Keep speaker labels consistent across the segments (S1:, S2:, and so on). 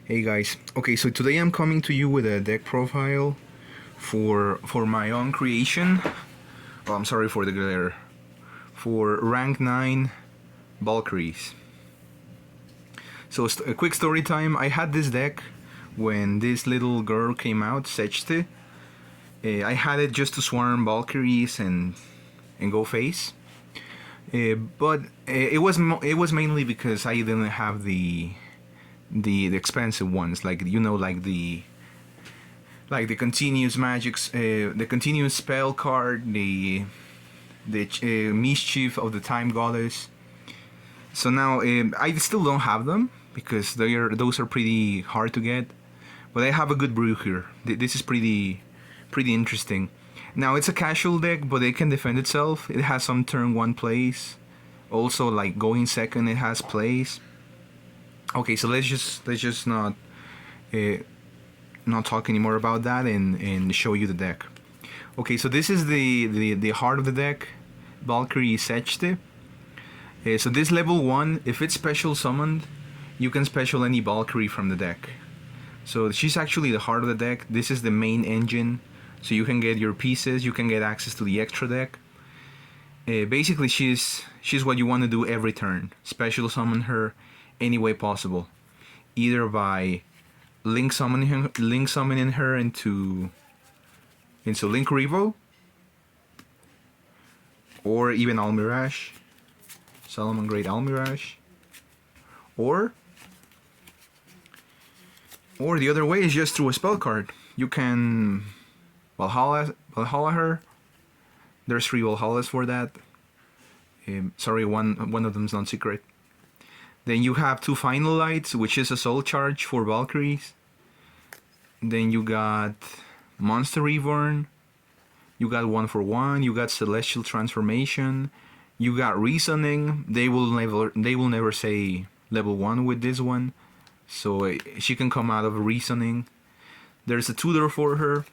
S1: Hey guys, okay, so today I'm coming to you with a deck profile for my own creation. Oh, I'm sorry for the glare. For rank 9 Valkyries. So a quick story time. I had this deck when this little girl came out, Sechste. I had it just to swarm Valkyries and go face. But it was mainly because I didn't have the expensive ones, like like the continuous magics, the continuous spell card, the mischief of the time goddess. So now I still don't have them because those are pretty hard to get, but I have a good brew here. This is pretty interesting. Now it's a casual deck, but it can defend itself. It has some turn one plays. Also, like going second, it has plays. Okay, so let's just uh, not talk anymore about that and show you the deck. Okay, so this is the heart of the deck, Valkyrie Sechste. So this level 1, if it's special summoned, you can special any Valkyrie from the deck. So she's actually the heart of the deck. This is the main engine, so you can get your pieces, you can get access to the extra deck. Basically, she's what you want to do every turn. Special summon her any way possible, either by link summoning her into Link Revo, or even Almirage, Solomon Great Almirage, or the other way is just through a spell card. You can Valhalla her. There's 3 Valhallas for that. Sorry, one of them's not secret. Then you have 2 Final Lights, which is a soul charge for Valkyries. Then you got Monster Reborn. You got 1 for 1. You got Celestial Transformation. You got Reasoning. They will never say level 1 with this one, so she can come out of Reasoning. There's a tutor for her.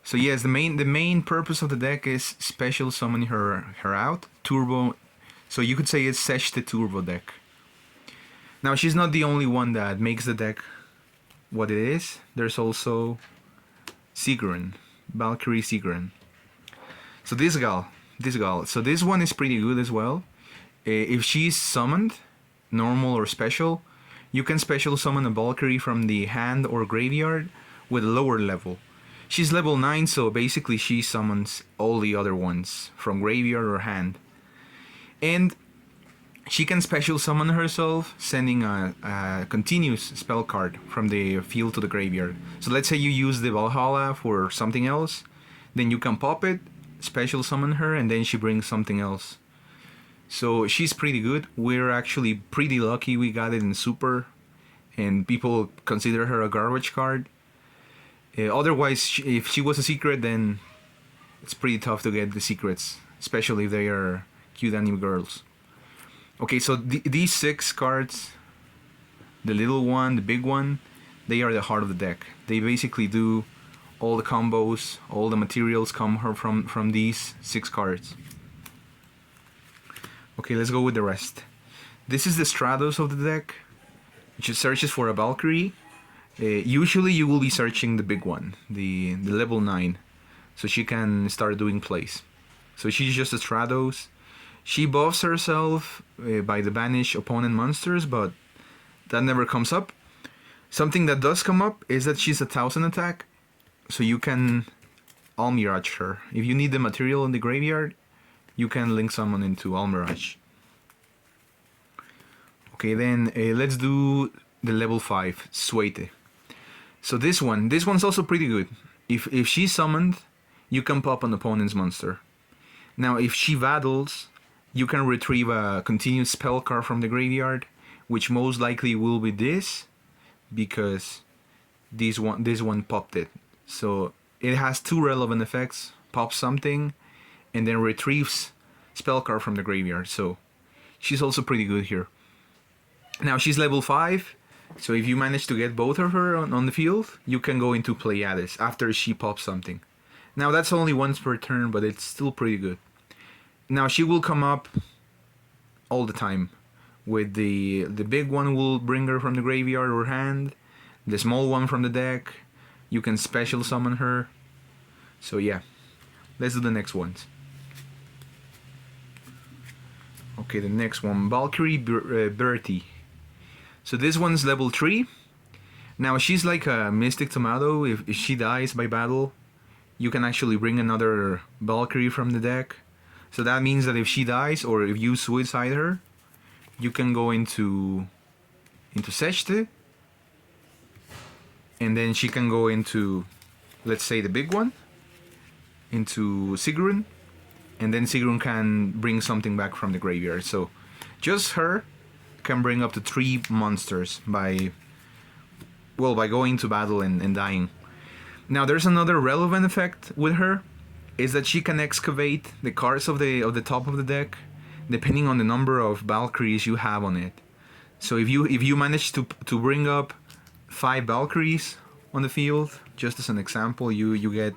S1: So yes, the main purpose of the deck is special summoning her out. Turbo. So you could say it's Sesh the Turbo deck. Now she's not the only one that makes the deck what it is. There's also Sigrun, Valkyrie Sigrun. So this gal. So this one is pretty good as well. If she's summoned, normal or special, you can special summon a Valkyrie from the hand or graveyard with a lower level. She's level 9, so basically she summons all the other ones from graveyard or hand. And she can special summon herself, sending a continuous spell card from the field to the graveyard. So let's say you use the Valhalla for something else, then you can pop it, special summon her, and then she brings something else. So she's pretty good. We're actually pretty lucky we got it in Super, and people consider her a garbage card. Otherwise, if she was a secret, then it's pretty tough to get the secrets, especially if they are cute anime girls. Okay, so these 6 cards, the little one, the big one, they are the heart of the deck. They basically do all the combos, all the materials come from these 6 cards. Okay, let's go with the rest. This is the Stratos of the deck, which searches for a Valkyrie. Usually you will be searching the big one, the level 9, so she can start doing plays. So she's just a Stratos. She buffs herself by the banish opponent monsters, but that never comes up. Something that does come up is that she's a 1000 attack, so you can Almirage her. If you need the material in the graveyard, you can link someone into Almirage. Okay, then let's do the level 5, Suete. So this one's also pretty good. If she's summoned, you can pop an opponent's monster. Now if she battles, you can retrieve a continuous spell card from the graveyard, which most likely will be this, because this one popped it. So it has 2 relevant effects: pop something, and then retrieves spell card from the graveyard. So she's also pretty good here. Now she's level 5, so if you manage to get both of her on the field, you can go into Pleiades after she pops something. Now that's only once per turn, but it's still pretty good. Now she will come up all the time. With the big one will bring her from the graveyard or hand, the small one from the deck. You can special summon her. So yeah, let's do the next ones. Okay, the next one, Valkirie Bertie. So this one's level 3. Now she's like a Mystic Tomato. If she dies by battle, you can actually bring another Valkyrie from the deck. So that means that if she dies or if you suicide her, you can go into Sechte, and then she can go into, let's say, the big one, into Sigrun, and then Sigrun can bring something back from the graveyard. So just her can bring up to 3 monsters by going to battle and dying. Now there's another relevant effect with her, is that she can excavate the cards of the top of the deck depending on the number of Valkyries you have on it. So if you manage to bring up 5 Valkyries on the field, just as an example, you get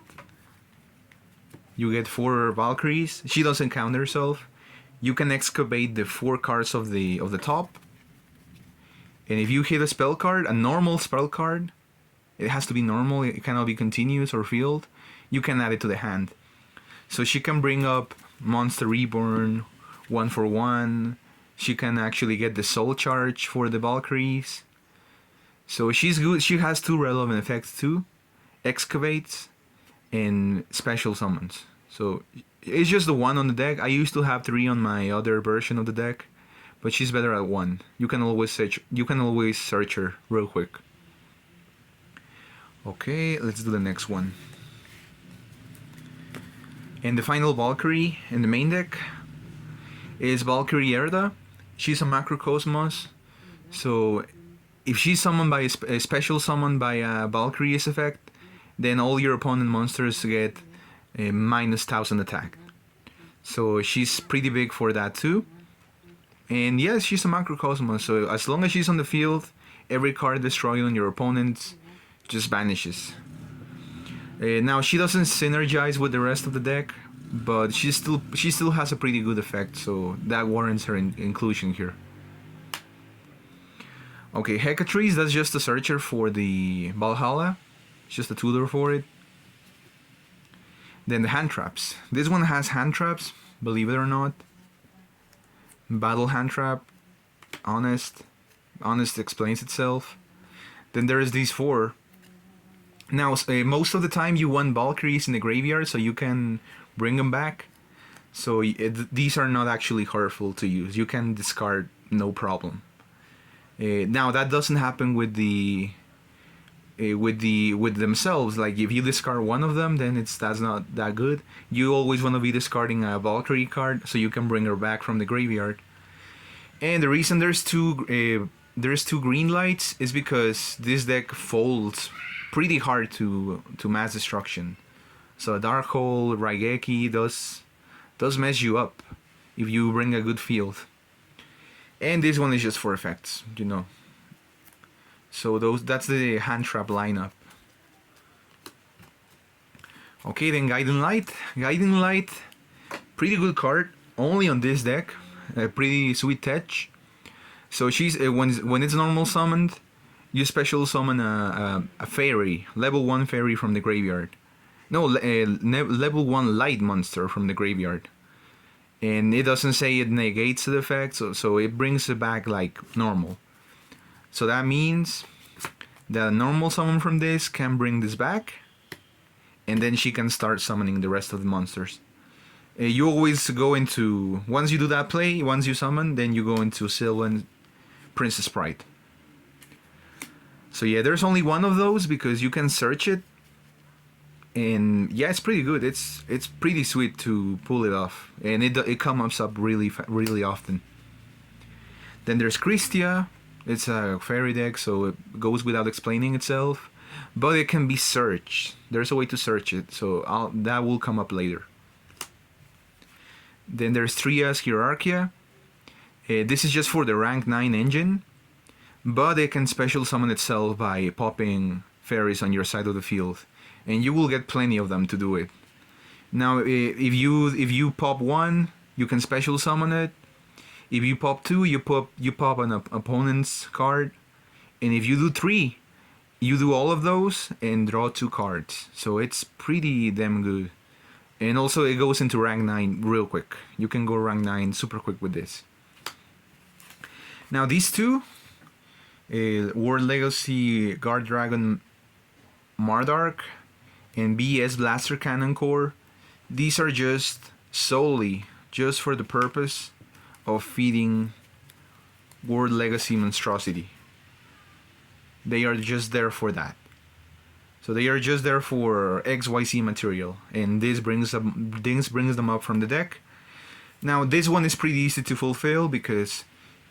S1: 4 Valkyries. She doesn't count herself. You can excavate the 4 cards of the top. And if you hit a spell card, a normal spell card, it has to be normal, it cannot be continuous or field, you can add it to the hand. So she can bring up Monster Reborn, 1/1. She can actually get the Soul Charge for the Valkyries. So she's good. She has 2 relevant effects too, Excavates and Special Summons. So it's just the 1 on the deck. I used to have 3 on my other version of the deck, but she's better at 1. You can always search her real quick. Okay, let's do the next one. And the final Valkyrie in the main deck is Valkyrie Erda. She's a Macrocosmos. So if she's summoned by a special summon by a Valkyrie's effect, then all your opponent monsters get a -1000 attack. So she's pretty big for that too. And yes, she's a Macrocosmos. So as long as she's on the field, every card destroyed on your opponent just vanishes. Now she doesn't synergize with the rest of the deck, but she still has a pretty good effect, so that warrants her inclusion here. Okay, Hecatrice, that's just a searcher for the Valhalla. It's just a tutor for it. Then the hand traps. This one has hand traps, believe it or not. Battle hand trap, honest explains itself. Then there's these 4. Now, most of the time you want Valkyries in the graveyard, so you can bring them back. So these are not actually hurtful to use. You can discard no problem. Now that doesn't happen with themselves. Like if you discard one of them, then that's not that good. You always want to be discarding a Valkyrie card so you can bring her back from the graveyard. And the reason there's two green lights is because this deck folds pretty hard to mass destruction. So a Dark Hole, Raigeki does mess you up if you bring a good field. And this one is just for effects, you know. So that's the hand trap lineup. Okay, then Guiding Light. Guiding Light, pretty good card, only on this deck. A pretty sweet touch. So she's when it's normal summoned, you special summon a fairy, level 1 fairy from the graveyard. No, level 1 light monster from the graveyard. And it doesn't say it negates the effect, so it brings it back like normal. So that means that a normal summon from this can bring this back, and then she can start summoning the rest of the monsters. You always go into, once you do that play, once you summon, then you go into Sylvan Princess Sprite. So yeah, there's only one of those because you can search it, and yeah, it's pretty good. It's pretty sweet to pull it off, and it comes up really often. Then there's Christia. It's a fairy deck, so it goes without explaining itself, but it can be searched. There's a way to search it, so that will come up later. Then there's Trias Hierarchia. This is just for the rank 9 engine, but it can special summon itself by popping fairies on your side of the field, and you will get plenty of them to do it. Now, if you pop 1, you can special summon it. If you pop 2, you pop an opponent's card, and if you do 3, you do all of those and draw 2 cards. So it's pretty damn good. And also it goes into rank 9 real quick. You can go rank 9 super quick with this. Now these two, World Legacy Guard Dragon Mardark and BS Blaster Cannon Core, these are just solely just for the purpose of feeding World Legacy Monstrosity. They are just there for that. So they are just there for XYZ material, and this brings them up from the deck. Now this one is pretty easy to fulfill because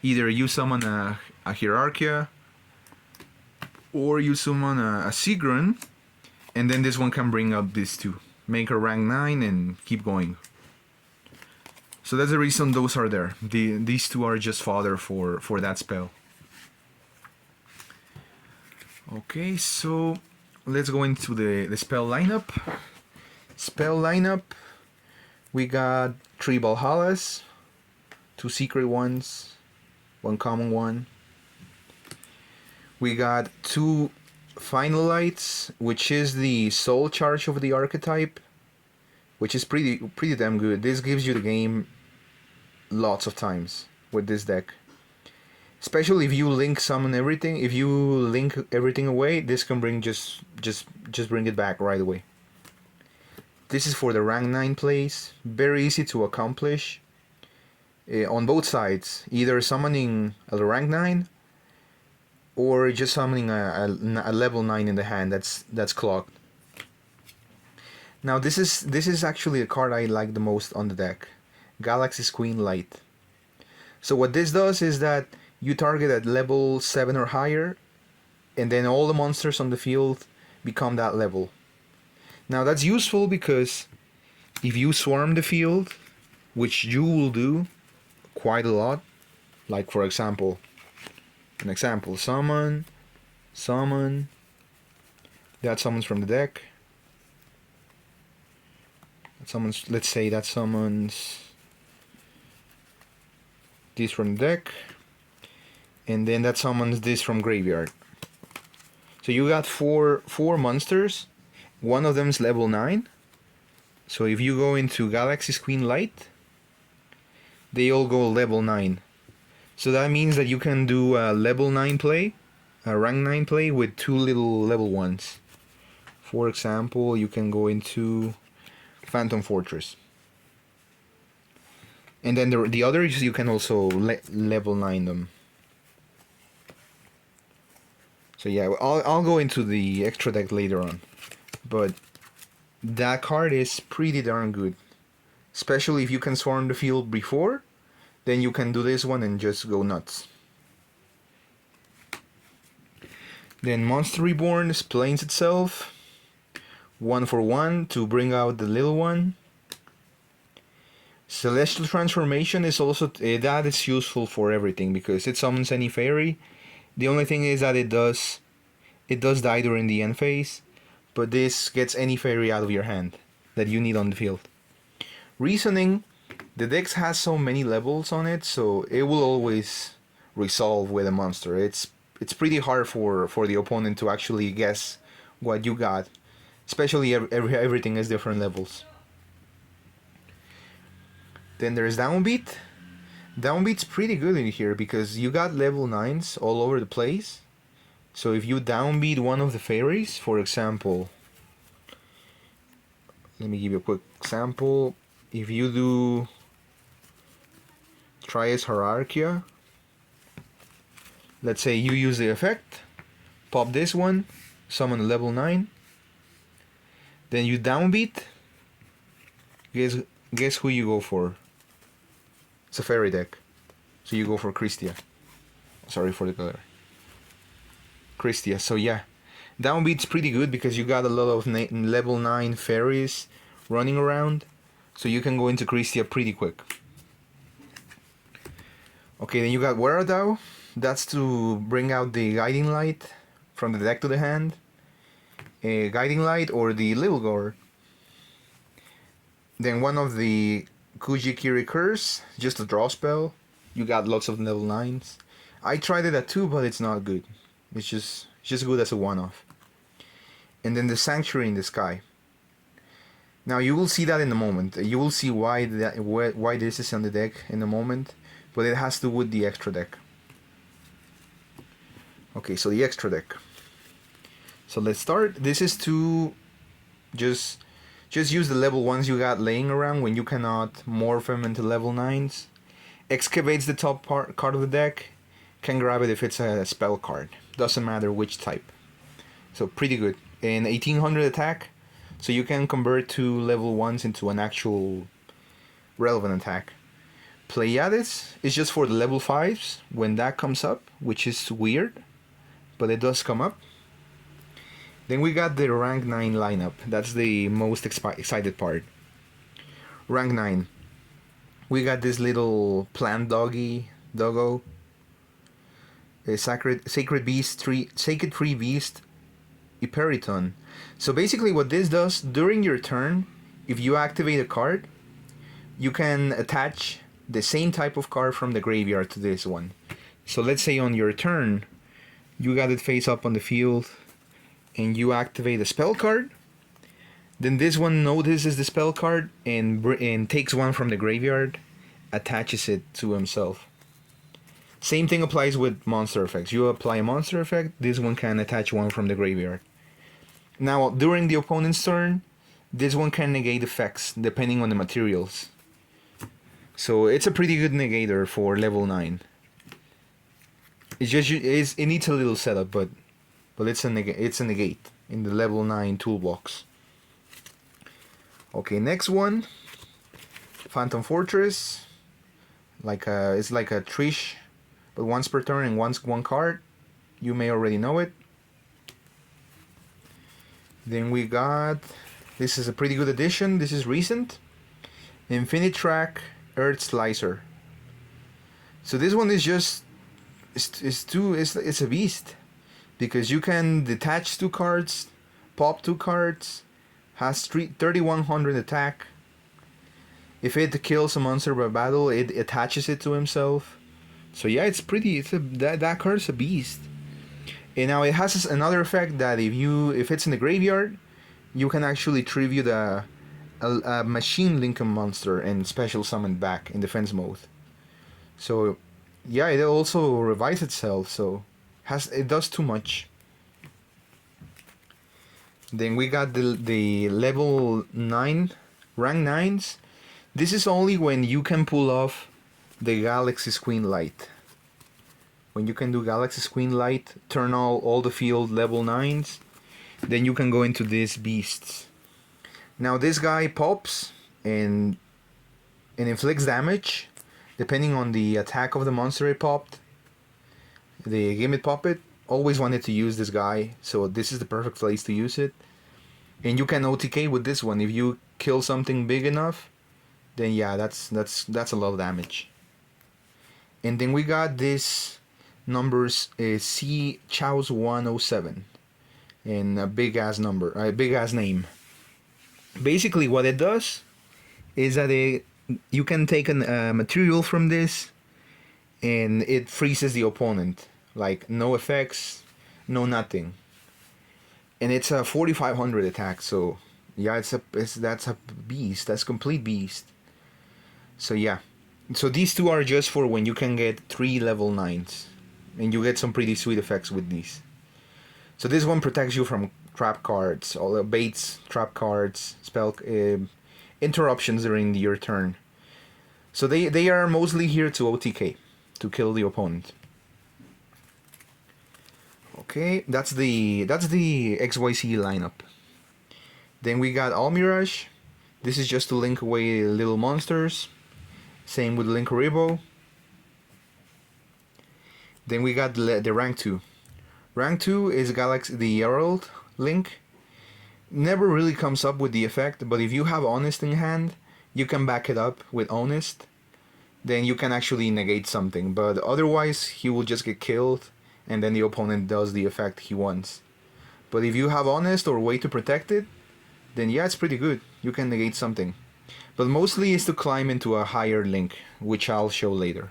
S1: either you summon a Hierarchia or you summon a Sigrun, and then this one can bring up these two. Make a rank 9 and keep going. So that's the reason those are there. These two are just fodder for that spell. Okay, so let's go into the spell lineup. Spell lineup, we got 3 Valhallas, 2 secret ones, 1 common one. We got 2 Final Lights, which is the soul charge of the archetype, which is pretty damn good. This gives you the game lots of times with this deck. Especially if you link summon everything, if you link everything away, this can bring just bring it back right away. This is for the rank 9 plays, very easy to accomplish on both sides, either summoning a rank 9 or just summoning a level 9 in the hand that's clogged. Now this is actually the card I like the most on the deck, Galaxy's Queen Light. So what this does is that you target at level 7 or higher, and then all the monsters on the field become that level. Now that's useful because if you swarm the field, which you will do quite a lot, like for example, summon, that summons from the deck, let's say that summons this from the deck, and then that summons this from graveyard. So you got four monsters, one of them is level 9. So if you go into Galaxy's Queen Light, they all go level 9. So that means that you can do a level 9 play, a rank 9 play with 2 little level 1s. For example, you can go into Phantom Fortress. And then the others you can also level 9 them. So yeah, I'll go into the extra deck later on. But that card is pretty darn good. Especially if you can swarm the field before, then you can do this one and just go nuts. Then Monster Reborn explains itself. 1 for 1 to bring out the little one. Celestial Transformation is also that is useful for everything because it summons any fairy. The only thing is that it does die during the end phase, but this gets any fairy out of your hand that you need on the field. Reasoning, the deck has so many levels on it, so it will always resolve with a monster. It's pretty hard for the opponent to actually guess what you got, especially everything is different levels. Then there's Downbeat. Downbeat's pretty good in here because you got level 9s all over the place. So if you downbeat one of the fairies, for example, let me give you a quick example. If you do Trias Hierarchia, let's say you use the effect, pop this one, summon a level 9, then you downbeat, guess who you go for? It's a fairy deck. So you go for Christia. Sorry for the color. Christia. So yeah, downbeat's pretty good because you got a lot of level 9 fairies running around. So you can go into Christia pretty quick. Okay, then you got Weradao. That's to bring out the Guiding Light from the deck to the hand. A Guiding Light or the Little Guard. Then one of the Kujikiri Curse, just a draw spell. You got lots of level 9s. I tried it at 2, but it's not good. It's just, It's just good as a one-off. And then the Sanctuary in the Sky. Now you will see that in a moment. You will see why this is on the deck in a moment, but it has to do with the extra deck. Okay, so the extra deck. So let's start. This is to just use the level 1s you got laying around when you cannot morph them into level 9s. Excavates the top card of the deck. Can grab it if it's a spell card. Doesn't matter which type. So pretty good. And 1800 attack. So you can convert 2 level 1s into an actual relevant attack. Pleiades is just for the level 5s when that comes up, which is weird, but it does come up. Then we got the rank 9 lineup. That's the most excited part. Rank 9. We got this little plant doggo. A sacred tree beast, Hyperiton. So basically what this does, during your turn, if you activate a card, you can attach the same type of card from the graveyard to this one. So let's say on your turn, you got it face up on the field, and you activate a spell card, then this one notices the spell card and takes one from the graveyard, attaches it to himself. Same thing applies with monster effects. You apply a monster effect, this one can attach one from the graveyard. Now, during the opponent's turn, this one can negate effects depending on the materials. So it's a pretty good negator for level 9. It needs a little setup, but it's a negate in the level 9 toolbox. Okay, next one, Phantom Fortress. It's like a Trish, but once per turn and one card. You may already know it. Then we got, this is a pretty good addition. This is recent. Infinitrack Earth Slicer. So this one is just it's a beast, because you can detach 2 cards, pop 2 cards, has 3100 attack. If it kills a monster by battle, it attaches it to himself. So yeah, it's pretty. That card's a beast. And now it has another effect that if it's in the graveyard, you can actually tribute a Machine Lincoln monster and special summon back in defense mode. So yeah, it also revives itself. So it does too much. Then we got the level 9 rank 9s. This is only when you can pull off the Galaxy's Queen Light. When you can do Galaxy's Queen Light, turn all the field level 9s, then you can go into these beasts. Now this guy pops and inflicts damage depending on the attack of the monster it popped. The game it popped it. Always wanted to use this guy, so this is the perfect place to use it. And you can OTK with this one. If you kill something big enough, then yeah, that's a lot of damage. And then we got this numbers C Chaos 107 and a big ass name. Basically what it does is that you can take a material from this and it freezes the opponent, like no effects, no nothing. And it's a 4500 attack, so yeah, that's a beast. That's complete beast. So yeah, so these two are just for when you can get 3 level 9s, and you get some pretty sweet effects with these. So this one protects you from trap cards, all the baits, trap cards, spell interruptions during your turn. So they are mostly here to OTK, to kill the opponent. Okay, that's the XYZ lineup. Then we got Almirage. This is just to link away little monsters. Same with Linkuriboh. Then we got the rank 2. Rank 2 is the Herald link. Never really comes up with the effect, but if you have Honest in hand, you can back it up with Honest. Then you can actually negate something, but otherwise he will just get killed, and then the opponent does the effect he wants. But if you have Honest or way to protect it, then yeah, it's pretty good. You can negate something. But mostly is to climb into a higher link, which I'll show later.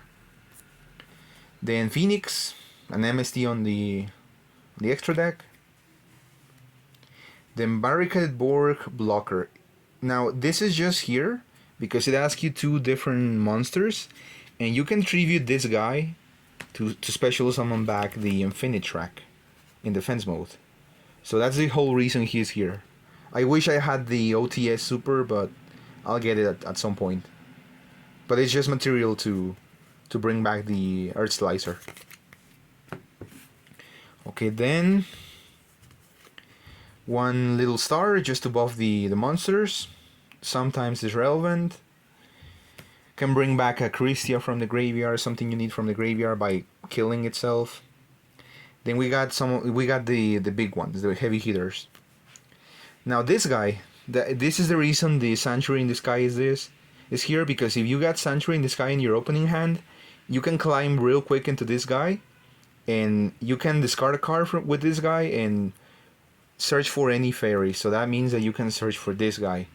S1: Then Phoenix, an MST on the the extra deck. Then Barricaded Borg Blocker. Now this is just here because it asks you 2 different monsters, and you can tribute this guy to special summon back the Infinitrack in defense mode. So that's the whole reason he's here. I wish I had the OTS Super, but I'll get it at some point. But it's just material to bring back the Earth Slicer. Okay, then 1 little star just above the monsters. Sometimes is relevant. Can bring back a Christia from the graveyard, something you need from the graveyard by killing itself. Then we got the big ones, the heavy hitters. Now this guy, this is the reason the Sanctuary in the Sky is here, because if you got Sanctuary in the Sky in your opening hand, you can climb real quick into this guy, and you can discard a card with this guy and search for any fairy. So that means that you can search for this guy.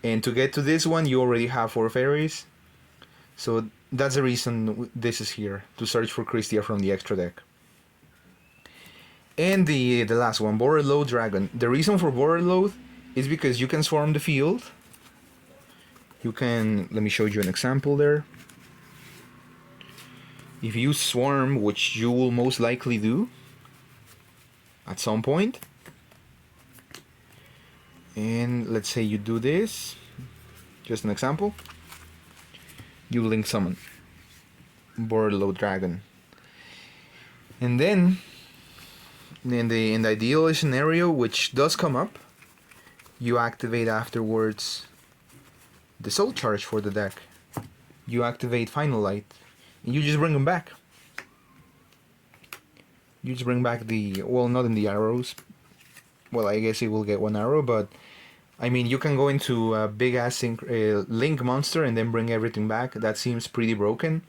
S1: And to get to this one, you already have 4 fairies. So that's the reason this is here, to search for Christia from the extra deck. And the last one, Border Load Dragon. The reason for Border Load is because you can swarm the field. You can, let me show you an example there. If you swarm, which you will most likely do at some point, and let's say you do this, just an example, you link summon Border Load Dragon, and then in the ideal scenario, which does come up, you activate afterwards the Soul Charge for the deck. You activate Final Light, and you just bring them back. You just bring back the, well, not in the arrows. Well, I guess it will get 1 arrow, but I mean, you can go into a big ass link monster and then bring everything back. That seems pretty broken.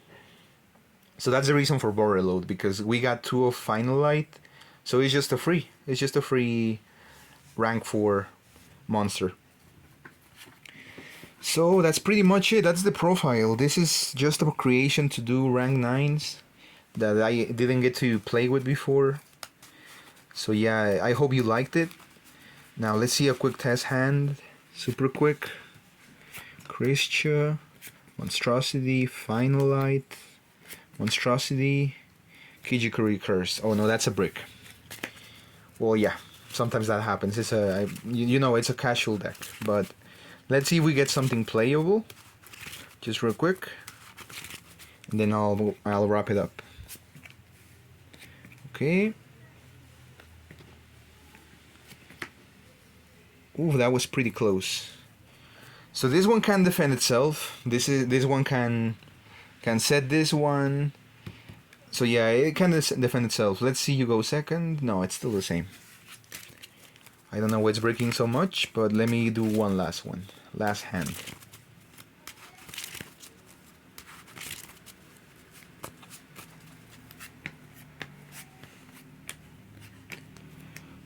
S1: So that's the reason for Border Load, because we got 2 of Final Light. So it's just a free rank 4 monster. So that's pretty much it. That's the profile. This is just a creation to do rank 9s that I didn't get to play with before. So yeah, I hope you liked it. Now let's see a quick test hand. Super quick. Christia, Monstrosity, Final Light, Monstrosity, Kijikuri Curse. Oh no, that's a brick. Well, yeah, sometimes that happens. It's it's a casual deck, but let's see if we get something playable, just real quick, and then I'll wrap it up. Okay. Ooh, that was pretty close. So this one can defend itself. This one can set this one. So yeah, it can defend itself. Let's see you go second. No, it's still the same. I don't know why it's breaking so much, but let me do one last one. Last hand.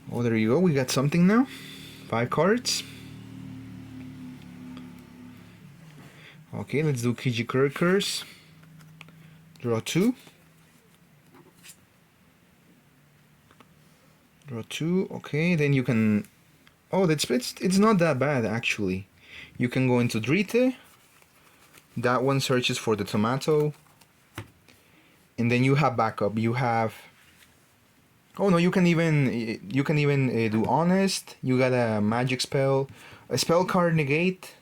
S1: Oh, there you go. We got something now. 5 cards. Okay, let's do Kijikuri Curse. Draw 2. Draw 2. Okay, then you can. Oh, it's not that bad actually. You can go into Drite. That one searches for the tomato. And then you have backup. You have. Oh no, you can even do Honest. You got a magic spell, a spell card negate.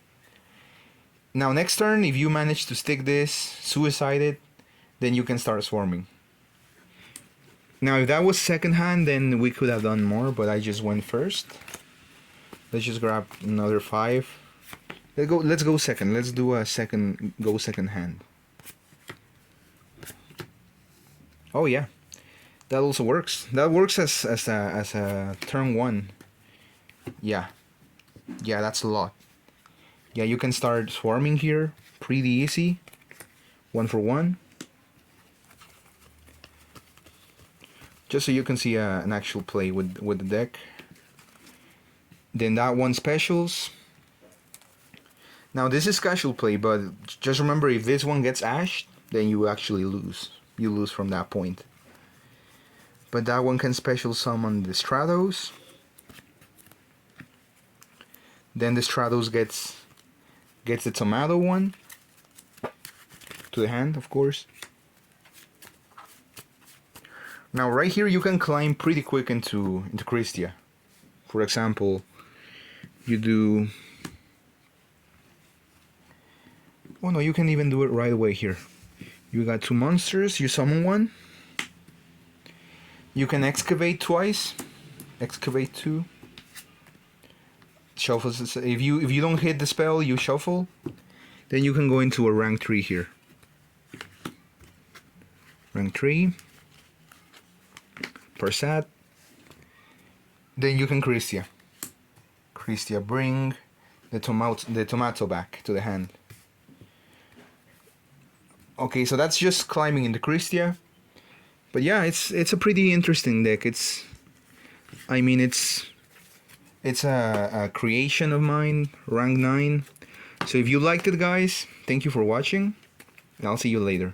S1: Now next turn, if you manage to stick this, suicide it, then you can start swarming. Now if that was second hand, then we could have done more, but I just went first. Let's just grab another 5. Let's go second. Let's do a second hand. Oh yeah. That also works. That works as a turn 1. Yeah, that's a lot. Yeah, you can start swarming here, pretty easy. 1 for 1. Just so you can see an actual play with the deck. Then that one specials. Now this is casual play, but just remember, if this one gets ashed, then you actually lose. You lose from that point. but that one can special summon the Stratos. Then the Stratos gets the tomato one to the hand, of course. Now right here you can climb pretty quick into Christia. For example, you do... Oh no, you can even do it right away here. You got 2 monsters, you summon one. You can excavate twice. Excavate 2. Shuffle. If you don't hit the spell, you shuffle. Then you can go into a rank 3 here. Rank 3. Persat. Then you can Christia. Christia, bring the tomato back to the hand. Okay, so that's just climbing into Christia. But yeah, it's a pretty interesting deck. It's a creation of mine, Rank 9. So if you liked it, guys, thank you for watching, and I'll see you later.